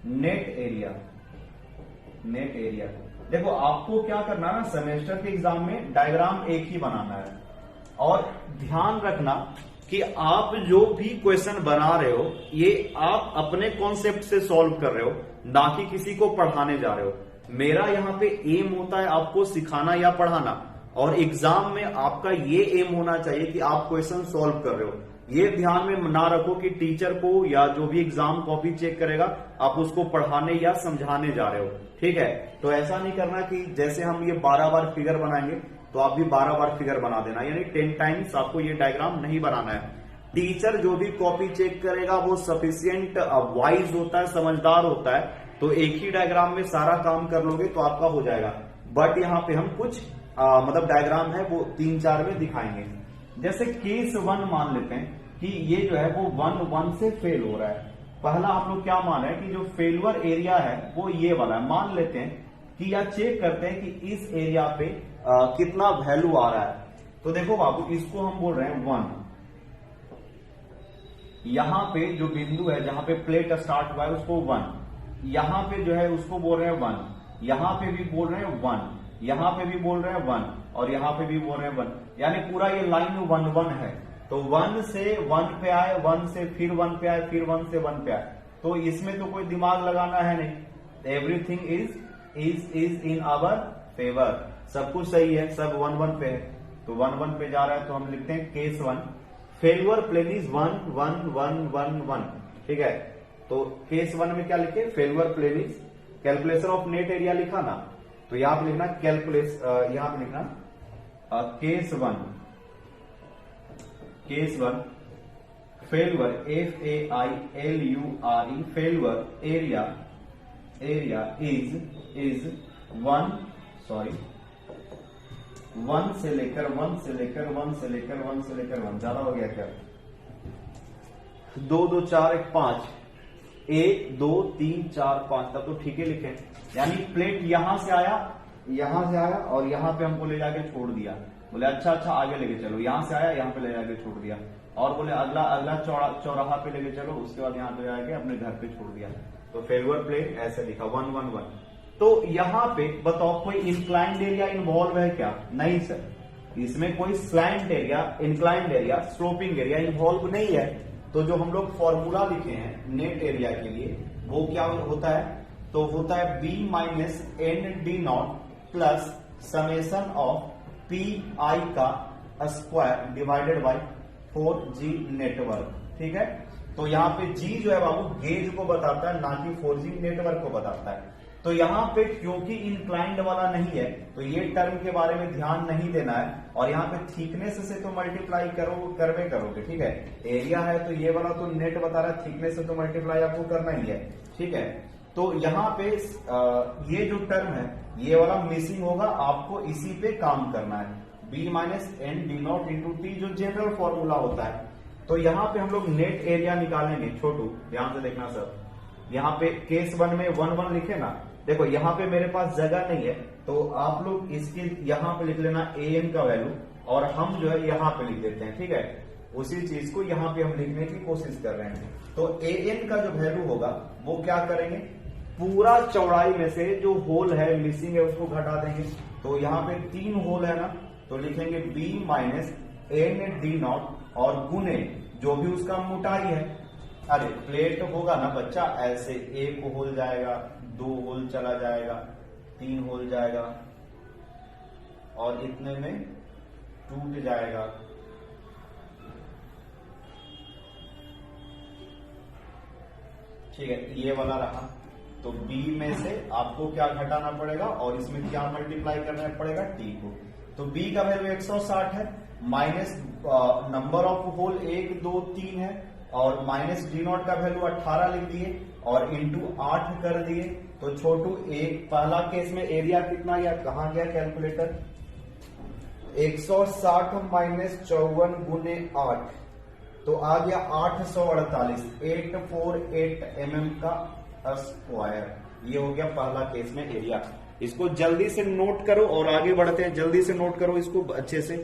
नेट एरिया। देखो आपको क्या करना है ना, सेमेस्टर के एग्जाम में डायग्राम एक ही बनाना है, और ध्यान रखना कि आप जो भी क्वेश्चन बना रहे हो ये आप अपने कॉन्सेप्ट से सॉल्व कर रहे हो, ना कि किसी को पढ़ाने जा रहे हो। मेरा यहाँ पे एम होता है आपको सिखाना या पढ़ाना, और एग्जाम में आपका ये एम होना चाहिए कि आप क्वेश्चन सॉल्व कर रहे हो। ये ध्यान में ना रखो कि टीचर को या जो भी एग्जाम कॉपी चेक करेगा आप उसको पढ़ाने या समझाने जा रहे हो। ठीक है, तो ऐसा नहीं करना कि जैसे हम ये 12 बार फिगर बनाएंगे तो आप भी 12 बार फिगर बना देना, यानी 10 टाइम्स आपको ये डायग्राम नहीं बनाना है। टीचर जो भी कॉपी चेक करेगा वो सफिशियंट वाइज होता है, समझदार होता है, तो एक ही डायग्राम में सारा काम कर लोगे तो आपका हो जाएगा। बट यहाँ पे हम कुछ मतलब डायग्राम है वो 3-4 में दिखाएंगे। जैसे केस 1 मान लेते हैं कि ये जो है वो 1 से फेल हो रहा है। पहला आप लोग क्या मान रहे हैं कि जो फेलवर एरिया है वो ये वाला है, मान लेते हैं कि या चेक करते हैं कि इस एरिया पे कितना वैल्यू आ रहा है। तो देखो बाबू, इसको हम बोल रहे हैं 1। यहां पे जो बिंदु है जहां पे प्लेट स्टार्ट हुआ है उसको 1, यहां पे जो है उसको बोल रहे हैं 1, यहां पे भी बोल रहे हैं 1, यहां पे भी बोल रहे हैं 1, और यहां पे भी बोल रहे हैं 1, यानी पूरा ये लाइन 1-1 है। तो 1 से 1 पे आए, 1 से फिर 1 पे आए, फिर 1 से 1 पे आए, तो इसमें तो कोई दिमाग लगाना है नहीं, everything is in our favour, सब कुछ सही है, सब 1-1 पे है, तो 1-1 पे जा रहा है। तो हम लिखते हैं केस 1 फेलवर प्लेन इज 1-1-1-1-1। ठीक है, तो केस 1 में क्या लिखे, failure plane is, calculation of net area लिखा ना, तो यहां पे लिखना यहाँ पे लिखना case one failure FAILURE failure area is 1 से लेकर 1 ज्यादा हो गया क्या? 2 2 4 1 5 1 2 3 4 5 तब तो ठीक है लिखे। यानी प्लेट यहां से आया और यहां पे हमको ले जाके छोड़ दिया। बोले अच्छा आगे लेके चलो, यहां से आया यहां पे ले जाके छोड़ दिया, और बोले अगला चौराहा पे लेके चलो, उसके बाद यहां पे जाके अपने घर पे छोड़ दिया। तो फेल्यूर प्लेट ऐसे लिखा 1 1 1। तो यहां पे बताओ कोई इंक्लाइंड एरिया इन्वॉल्व है क्या? नहीं सर, इसमें कोई slant area, inclined area, sloping area involve नहीं है। तो जो हम लोग फॉर्मूला लिखे हैं नेट एरिया के लिए वो क्या होता है? तो होता है B minus ND0 plus summation of PI का square divided by 4G network. ठीक है, तो यहाँ पे G जो है बाबू गेज को बताता है, ना कि 4G नेटवर्क को बताता है। तो यहाँ पे क्योंकि इंक्लाइंड वाला नहीं है तो ये टर्म के बारे में ध्यान नहीं देना है, और यहाँ पे थिकनेस से तो मल्टीप्लाई करोगे। ठीक है, एरिया है तो ये वाला तो नेट बता रहा है, थिकनेस से तो मल्टीप्लाई आपको करना ही है। ठीक है, तो यहाँ पे ये जो टर्म है ये वाला मिसिंग होगा, आपको इसी पे काम करना है। B minus ND0 into T जो जनरल फॉर्मूला होता है। तो यहाँ पे हम लोग नेट एरिया निकालेंगे। छोटू ध्यान से देखना सर, यहाँ पे केस 1 में 1 1 लिखे ना, देखो यहाँ पे मेरे पास जगह नहीं है तो आप लोग इसके यहाँ पे लिख लेना AN का वैल्यू, और हम जो है यहाँ पे लिख देते हैं। ठीक है, उसी चीज को यहाँ पे हम लिखने की कोशिश कर रहे हैं। तो AN का जो वैल्यू होगा वो क्या करेंगे, पूरा चौड़ाई में से जो होल है मिसिंग है उसको घटा देंगे। तो यहाँ पे 3 होल है ना, तो लिखेंगे B माइनस ND0 और गुने जो भी उसका मोटाई है। अरे प्लेट होगा ना बच्चा, ऐसे 1 होल जाएगा, 2 होल चला जाएगा, 3 होल जाएगा, और इतने में टूट जाएगा। ठीक है, ये वाला रहा। तो B में से आपको क्या घटाना पड़ेगा और इसमें क्या मल्टीप्लाई करना पड़ेगा, T को। तो B का वैल्यू 160 है, माइनस नंबर ऑफ होल 1 2 3 है, और माइनस D0 का वैल्यू 18 लिख दिए और इंटू 8 कर दिए। तो छोटू एक पहला केस में एरिया कितना गया, कहां गया कैलकुलेटर, 160 माइनस 54 गुने 8, तो आ गया 848 mm का स्क्वायर। ये हो गया पहला केस में एरिया। इसको जल्दी से नोट करो और आगे बढ़ते हैं। जल्दी से नोट करो इसको अच्छे से।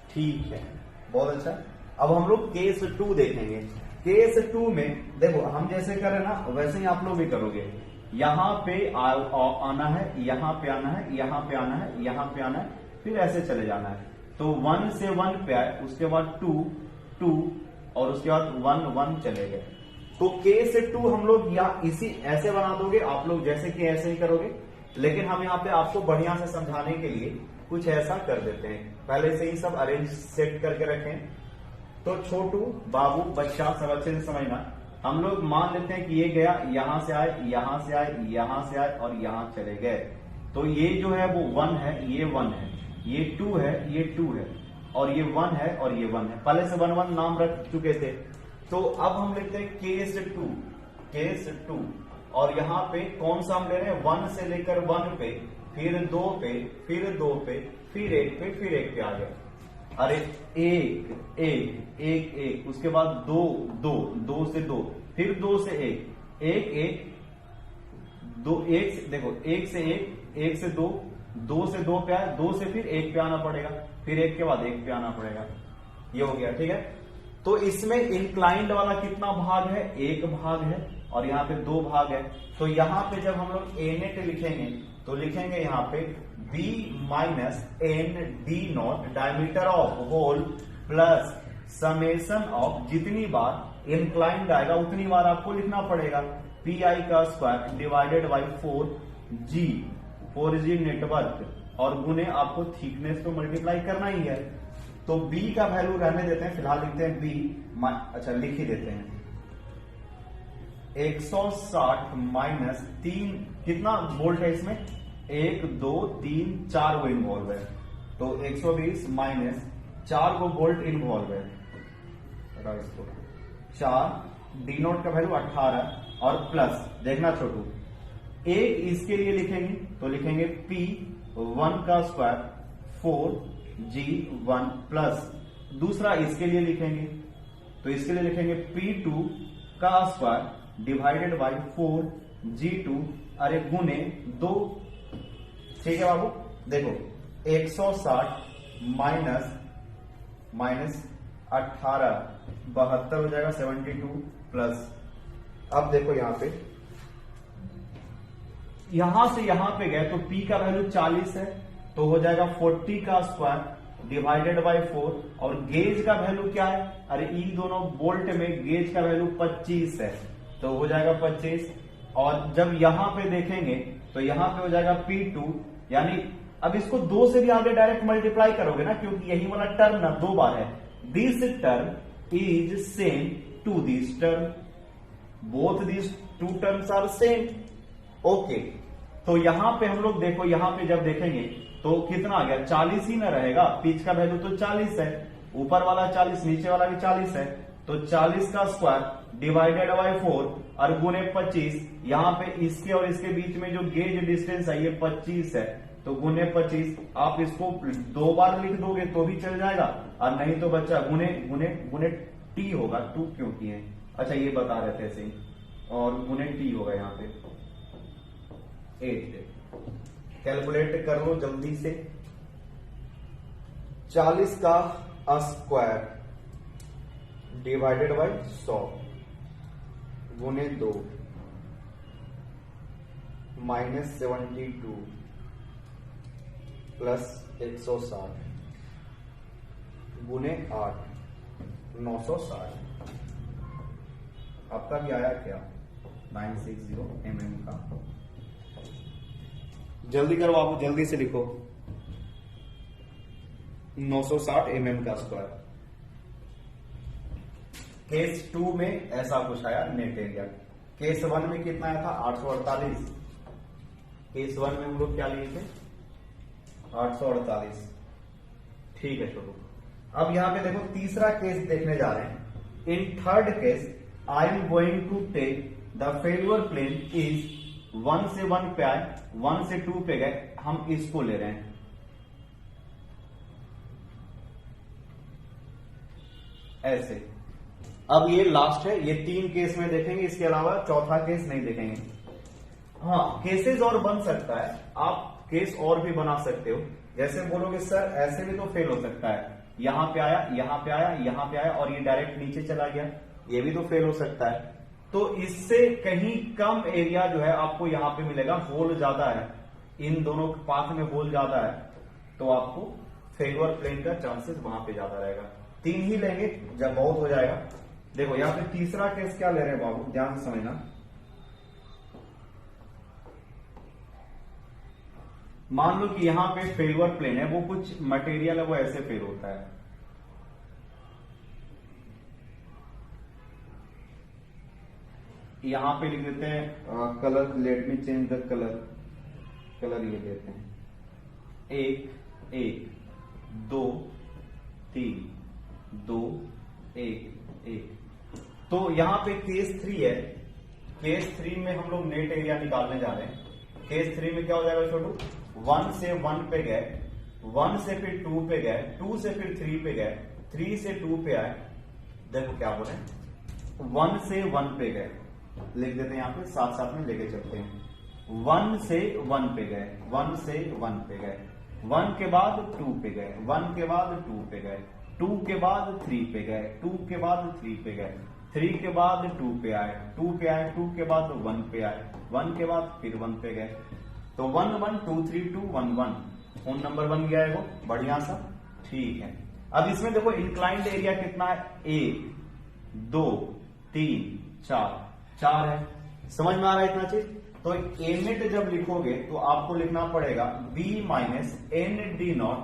ठीक है, बहुत अच्छा। अब हम लोग केस 2 देखेंगे। केस 2 में देखो हम जैसे करें ना वैसे ही आप लोग भी करोगे। यहां पे आना है, यहां पे आना है, यहां पे आना है, यहां पे आना है, फिर ऐसे चले जाना है। तो 1 से 1 पे आए, उसके बाद 2 2 और उसके बाद 1 1 चले गए। तो केस 2 हम लोग या इसी ऐसे बना दोगे आप लोग, जैसे कि ऐसे ही करोगे, लेकिन हम यहाँ पे आपको बढ़िया से समझाने के लिए कुछ ऐसा कर देते हैं। पहले से ही सब अरेंज सेट करके रखें। तो छोटू बाबू बच्चा सब अच्छे से समझना। हम लोग मान लेते हैं कि ये गया, यहां से आए, यहां से आए, यहां से आए और यहां चले गए। तो ये जो है वो 1 है, ये 1 है, ये 2 है, ये 2 है, और ये 1 है और ये 1 है। पहले से 1 1 नाम रख चुके थे। तो अब हम लिखते हैं केस 2, और यहाँ पे कौन सा हम ले रहे हैं, 1 से लेकर 1 पे, फिर 2 पे, फिर 2 पे, फिर 1 पे, फिर 1 पे आ गया। अरे 1 1 1 1, उसके बाद 2 2 2 से 2, फिर 2 से 1 1 1 2 1 से, देखो 1 से 1 1 से 2 2 से 2 पे आया, 2 से फिर 1 पे आना पड़ेगा, फिर 1 के बाद 1 पे आना पड़ेगा। ये हो गया। ठीक है, तो इसमें इंक्लाइंड वाला कितना भाग है, 1 भाग है, और यहाँ पे 2 भाग है। तो यहाँ पे जब हम लोग ए नेट लिखेंगे तो लिखेंगे यहाँ पे B minus ND0 diameter of hole plus summation of, जितनी बार इंक्लाइंड आएगा उतनी बार आपको लिखना पड़ेगा, PI का square divided by 4G network, और गुने आपको थिकनेस तो मल्टीप्लाई करना ही है। तो B का वैल्यू रहने देते हैं, फिलहाल लिखते हैं B, अच्छा लिख ही देते हैं। 160 माइनस 3, कितना वोल्ट है इसमें, 1 2 3 4 वो इन्वॉल्व है, तो 120 माइनस 4 को वोल्ट इन्वॉल्व है, इसको 4, डी नोट का वैल्यू 18 और प्लस, देखना छोटू, एक इसके लिए लिखेंगे तो लिखेंगे P1 का स्क्वायर 4G1 प्लस, दूसरा इसके लिए लिखेंगे तो इसके लिए लिखेंगे P2 का स्क्वायर डिवाइडेड बाई 4G2, अरे गुने 2, ठीक है बाबू। देखो 160 माइनस 18 72 हो जाएगा 72 प्लस, अब देखो यहां से यहां पे गए तो P का वैल्यू 40 है तो हो जाएगा 40 का स्क्वायर डिवाइडेड बाय 4, और गेज का वैल्यू क्या है, अरे ई दोनों बोल्ट में गेज का वैल्यू 25 है तो हो जाएगा 25, और जब यहां पे देखेंगे तो यहां पे हो जाएगा P2, यानी अब इसको 2 से भी आगे डायरेक्ट मल्टीप्लाई करोगे ना, क्योंकि यही वाला टर्म ना 2 बार है, this term is same to this term, both this 2 terms are same, okay. तो यहां पे हम लोग देखो, यहां पे जब देखेंगे तो कितना आ गया, 40 ही ना रहेगा, पिच का वैल्यू तो 40 है, ऊपर वाला 40 नीचे वाला भी 40 है, तो 40 का स्क्वायर डिवाइडेड बाय 4 और गुने 25, यहां पे इसके और इसके बीच में जो गेज डिस्टेंस है ये 25 है, तो गुने 25, आप इसको 2 बार लिख दोगे तो भी चल जाएगा, और नहीं तो बच्चा गुने गुने गुने टी होगा, 2 क्यों किए, अच्छा ये बता रहे थे ऐसे ही, और गुने टी होगा यहाँ पे 8, कैलकुलेट कर लो जल्दी से, 40 का स्क्वायर डिवाइडेड बाय 100 गुने 2 माइनस 72 प्लस 160 गुने 8 960, आपका भी आया क्या 960 mm का, जल्दी करो बाबू, जल्दी से लिखो 960 mm का स्क्वायर। केस 2 में ऐसा कुछ आया नेट एरिया, केस 1 में कितना आया था 848, केस 1 में हम लोग क्या लिए थे 848, ठीक है छोटू। अब यहां पे देखो तीसरा केस देखने जा रहे हैं, in third case I am going to take the failure plane is 1 से 1 पे आए, 1 से 2 पे गए, हम इसको ले रहे हैं, ऐसे। अब ये लास्ट है, ये 3 केस में देखेंगे, इसके अलावा चौथा केस नहीं देखेंगे। हाँ, केसेस और बन सकता है, आप केस और भी बना सकते हो, जैसे बोलोगे सर ऐसे भी तो फेल हो सकता है, यहां पे आया यहां पे आया यहां पे आया और ये डायरेक्ट नीचे चला गया, ये भी तो फेल हो सकता है। तो इससे कहीं कम एरिया जो है आपको यहां पे मिलेगा, होल ज्यादा है, इन दोनों पाथ में होल ज्यादा है, तो आपको फेल्योर प्लेन का चांसेस वहां पे ज्यादा रहेगा। 3 ही लेंगे जब बहुत हो जाएगा। देखो यहां पे तीसरा केस क्या ले रहे हैं बाबू, ध्यान से समझना, मान लो कि यहां पे फेल्योर प्लेन है, वो कुछ मटेरियल है वो ऐसे फेल होता है, यहां पे लिख देते हैं colour, let me change the colour ये देते हैं 1 1 2 3 2 1 1। तो यहां पे केस 3 है, केस 3 में हम लोग नेट एरिया निकालने जा रहे हैं। केस 3 में क्या हो जाएगा छोटू, 1 से 1 पे गए, 1 से फिर 2 पे गए, 2 से फिर 3 पे गए, 3 से 2 पे आए, देखो क्या बोले 1 से 1 पे गए, लिख देते हैं यहां पे, साथ साथ में लेके चलते हैं। 1 से 1 पे गए, 1 से 1 पे गए, 1 के बाद 2 पे गए, 1 के बाद 2 पे गए, 2 के बाद 3 पे गए, 2 के बाद 3 पे गए, 3 के बाद 2 पे आए, 2 पे आए, 2 के बाद 1 पे आए, 1 के बाद फिर 1 पे गए, तो 1 1 2 3 2 1 1 फोन नंबर बन गया है वो, बढ़िया सा, ठीक है। अब इसमें देखो इंक्लाइंड एरिया कितना है, 1 2 3 4 है, समझ में आ रहा है इतना चीज। तो एनेट जब लिखोगे तो आपको लिखना पड़ेगा b minus N D naught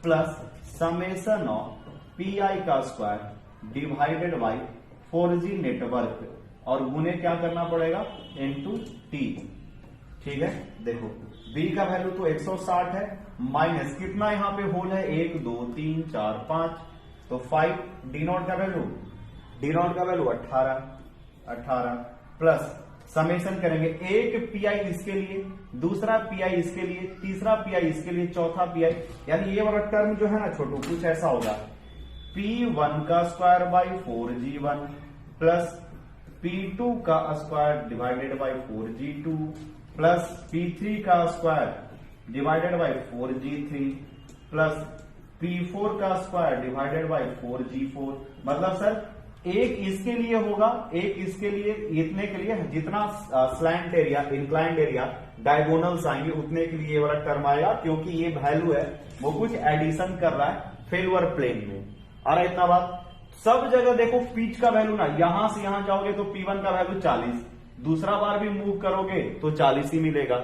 plus summation of p i का square divided by 4G network, और गुने क्या करना पड़ेगा, इनटू टी। ठीक है, देखो b का वैल्यू तो 160 है, माइनस कितना यहाँ पे होल है, 1 2 3 4 5, तो 5। डी नॉट का वैल्यू 18 प्लस समेशन करेंगे, एक पीआई इसके लिए, दूसरा पीआई इसके लिए, तीसरा पीआई इसके लिए, चौथा पीआई, यानी ये वाला टर्म जो है ना छोटू कुछ ऐसा होगा, P1 का square by 4G1 plus P2 का square divided by 4G2 plus P3 का square divided by 4G3 plus P4 का स्क्वायर डिवाइडेड बाई 4G4। मतलब सर एक इसके लिए होगा, एक इसके लिए, इतने के लिए जितना slant area, inclined area, diagonals आएंगे उतने के लिए ये वाला टर्म आएगा, क्योंकि ये वैल्यू है वो कुछ एडिशन कर रहा है फेल्वर प्लेन में। आ रहा इतना बात, सब जगह देखो पिच का वैल्यू ना, यहां से यहां जाओगे तो P1 का वैल्यू 40, दूसरा बार भी मूव करोगे तो 40 ही मिलेगा।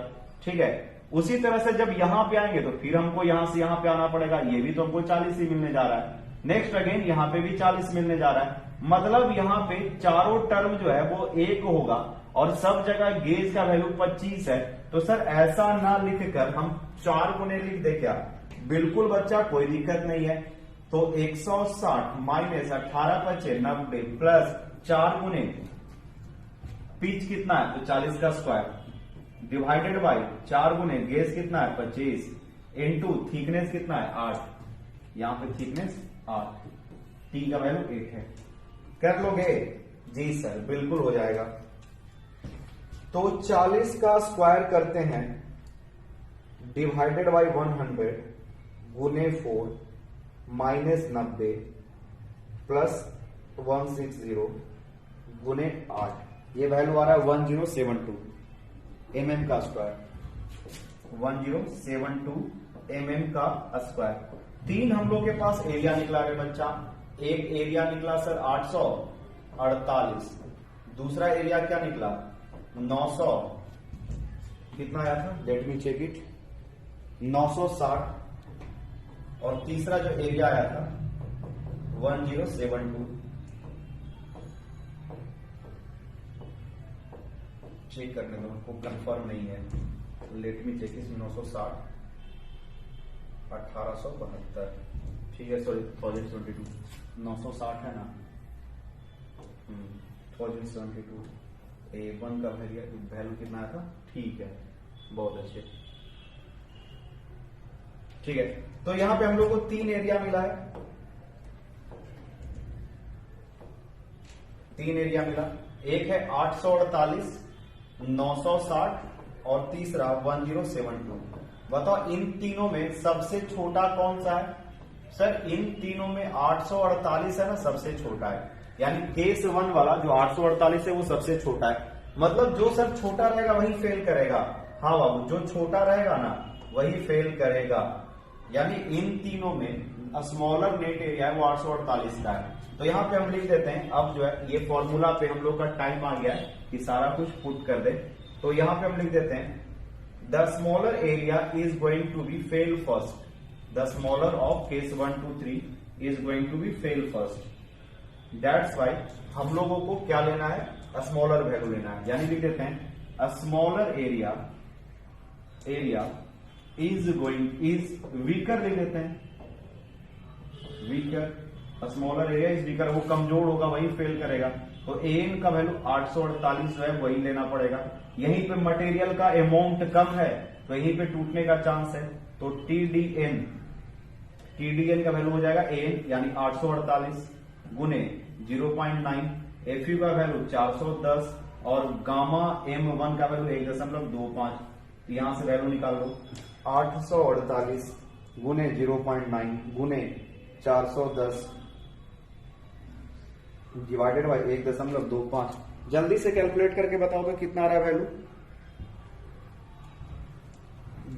ठीक है, उसी तरह से जब यहां पे आएंगे तो फिर हमको यहां से यहां पे आना पड़ेगा, ये भी तो हमको 40 ही मिलने जा रहा है। नेक्स्ट अगेन यहां पे भी 40 मिलने जा रहा है, मतलब यहां पे चारों टर्म जो है वो एक होगा और सब जगह गेज का वैल्यू 25 है। तो सर ऐसा ना लिखकर हम 4 गुने लिख दे क्या? बिल्कुल बच्चा, कोई दिक्कत नहीं है। तो 160 माइनस 18 × 90 प्लस 4 गुने पिच कितना है तो 40 का स्क्वायर डिवाइडेड बाई 4 गुने गेज कितना है 25 इंटू थिकनेस कितना है 8, यहां पे थिकनेस 8, टी का वैल्यू 8 है। कर लोगे? जी सर, बिल्कुल हो जाएगा। तो 40 का स्क्वायर करते हैं डिवाइडेड बाई 100 गुने 4 माइनस 90 प्लस 160 गुने 8, ये वैल्यू आ रहा है 1072 mm का स्क्वायर, 1072 mm का स्क्वायर। 3 हम लोग के पास एरिया निकला है बच्चा, एक एरिया निकला सर 848, दूसरा एरिया क्या निकला 900, कितना आया था, लेट मी चेक इट, 960, और तीसरा जो एरिया आया था 1072। चेक करने दो, हमको कंफर्म नहीं है, लेट मी चेक इट, 960 1872, ठीक है, सॉरी 1072, 960 है ना, 1072, A1 का वैल्यू कितना आया था, ठीक है, बहुत अच्छे, ठीक है। तो यहां पे हम लोग को 3 एरिया मिला है, 3 एरिया मिला, एक है 848, 960 और तीसरा 1072। बताओ इन तीनों में सबसे छोटा कौन सा है? सर इन तीनों में 848 है ना सबसे छोटा है, यानी केस 1 वाला जो 848 है वो सबसे छोटा है। मतलब जो सर छोटा रहेगा वही फेल करेगा। हाँ बाबू, जो छोटा रहेगा ना वही फेल करेगा, यानी इन तीनों में स्मॉलर नेट एरिया है वो 848 का है। तो यहाँ पे हम लिख देते हैं, अब जो है ये फॉर्मूला पे हम लोग का टाइम आ गया है कि सारा कुछ पुट कर दे। तो यहाँ पे हम लिख देते हैं the smaller area is going to be fail first, the smaller of case 1 2 3 is going to be fail first. That's why हम लोगों को क्या लेना है, स्मॉलर वैल्यू लेना है, यानी लिख देते हैं smaller area is going is weaker, लिख देते हैं weaker, smaller area is weaker, वो कमजोर होगा वही फेल करेगा। तो एन का वैल्यू 848 जो है वही लेना पड़ेगा। यहीं पे मटेरियल का अमाउंट कम है तो यहीं पे टूटने का चांस है, तो टीडीएन का वैल्यू हो जाएगा एन यानी 848 गुने 0.9, एफयू का वैल्यू 410 और गामा M1 का वैल्यू 1.25। तो यहां से वैल्यू निकाल लो, 848 गुने 0.9 गुने 410 डिवाइडेड बाई 1.25। जल्दी से कैलकुलेट करके बताओ तो कितना आ रहा है वैल्यू,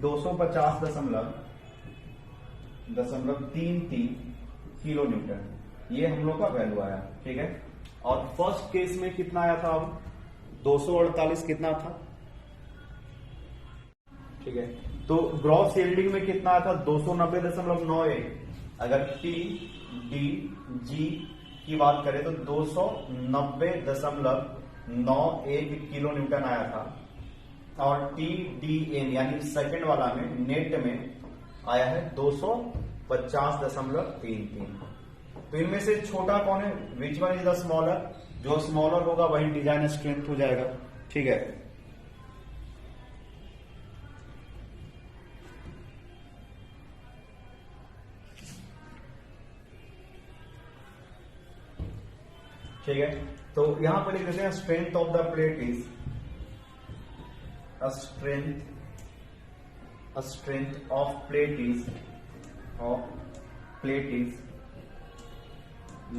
250.33 किलो न्यूटन, ये हम लोग का वैल्यू आया। ठीक है, और फर्स्ट केस में कितना आया था, अब 248 कितना था, ठीक है। तो ग्रॉस यील्डिंग में कितना आया था 290.91। अगर टी डी जी की बात करें तो 290.91 991 किलो न्यूटन आया था, और TDN यानी सेकंड वाला में नेट में आया है 250.33। तो इनमें से छोटा कौन है, which one is the smaller, जो स्मॉलर होगा वही डिजाइन स्ट्रेंथ हो जाएगा, ठीक है। ठीक है, तो यहां पर लिख देते हैं strength of the plate is strength of plate is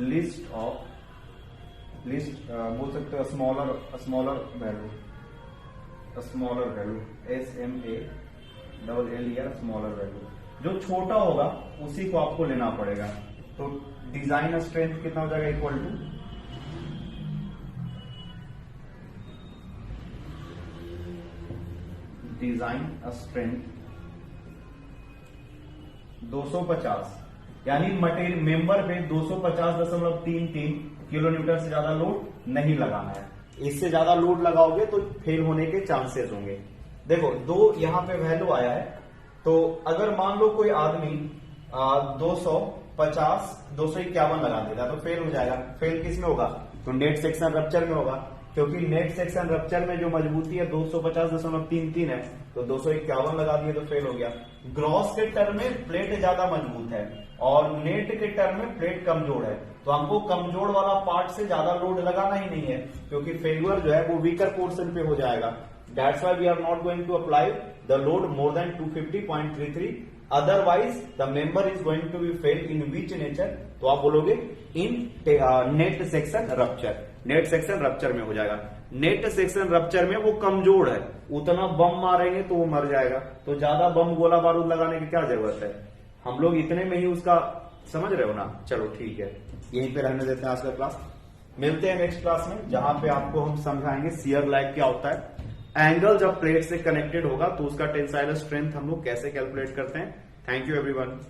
list बोल सकते हो स्मॉलर वैल्यू SMALL या स्मॉलर वैल्यू, जो छोटा होगा उसी को आपको लेना पड़ेगा। तो डिजाइन स्ट्रेंथ कितना हो जाएगा, इक्वल टू डिजाइन स्ट्रेंथ 250, यानी मटेरियल मेंबर पे 250.33 किलो न्यूटन से ज्यादा लोड नहीं लगाना है। इससे ज्यादा लोड लगाओगे तो फेल होने के चांसेस होंगे। देखो दो यहां पे वैल्यू आया है, तो अगर मान लो कोई आदमी 251 लगा देता तो फेल हो जाएगा। फेल किस में होगा, तो नेट सेक्शन रप्चर में होगा, क्योंकि नेट सेक्शन रप्चर में जो मजबूती है 250.33 है, तो 251 लगा दिए तो फेल हो गया। ग्रॉस के टर्म में प्लेट ज्यादा मजबूत है और नेट के टर्म में प्लेट कमजोर है, तो हमको कमजोर वाला पार्ट से ज्यादा लोड लगाना ही नहीं है, क्योंकि फेल्यूर जो है वो वीकर पोर्शन पे हो जाएगा। That's why we are not going to apply the load more than 250.33, otherwise the member is going to be fail in which nature, तो आप बोलोगे in net section rupture. Net section rupture में हो जाएगा। Net section rupture में वो कमजोर है, उतना बम मारेंगे तो वो मर जाएगा, तो ज्यादा बम गोला बारूद लगाने की क्या जरूरत है, हम लोग इतने में ही उसका, समझ रहे हो ना। चलो ठीक है, यहीं पे रहने देते हैं आज का क्लास। मिलते हैं नेक्स्ट क्लास में, जहां पे आपको हम समझाएंगे शियर लैग क्या होता है, एंगल जब प्लेट से कनेक्टेड होगा तो उसका टेंसाइल स्ट्रेंथ हम लोग कैसे कैलकुलेट करते हैं। Thank you everyone.